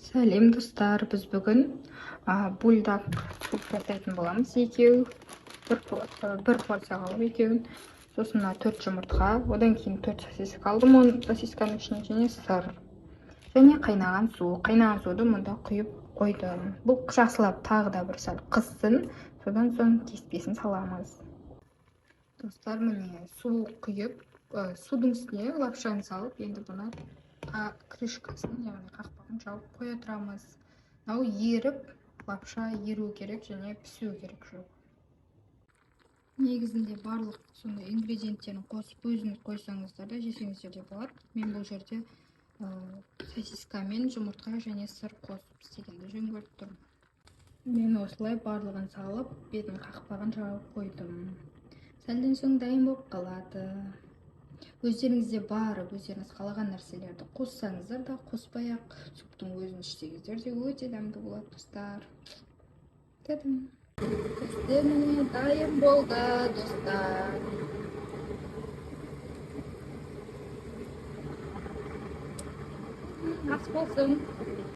Сәлем достар, біз бүгін бульдак суп жасайтын боламыз. Екеу, бір порция алып екеуін. Сосын 4 жұмыртқа, одан кейін 4 сосиска алдым, сосисканың ішіне және сыр. Және қайнаған су. Қайнаған суды мұнда құйып қойдым. Бұл жақсылап тағы да бір сәл қызсын, содан соң кеспесін саламыз. Достар, міне су құйып, судың үстіне лапшаны салып, енді бұны крышкасын, яғни қақпағын жауып қоя тұрамыз. Мынау еріп, лапша еру керек және пісу керек жоқ. Негізінде барлық сондай ингредиенттерін қосып өзіңіз қойсаңыздар да жесеңіздер де болады. Мен бұл жерде сосиска мен жұмыртқа және сыр қосып істегенді жөн көріп тұрмын. Мен осылай барлығын салып, бетін қақпағын жауып қойдым. Сәлден соң дайын болып қалады. Өздеріңізде барып, өздеріңіз қалаған нәрселерді қоссаңыздар да, қоспай-ақ суптың өзін ішсеңіздер де өте дәмді болады, достар. Бізде міне дайын болды, достар. Ас болсын.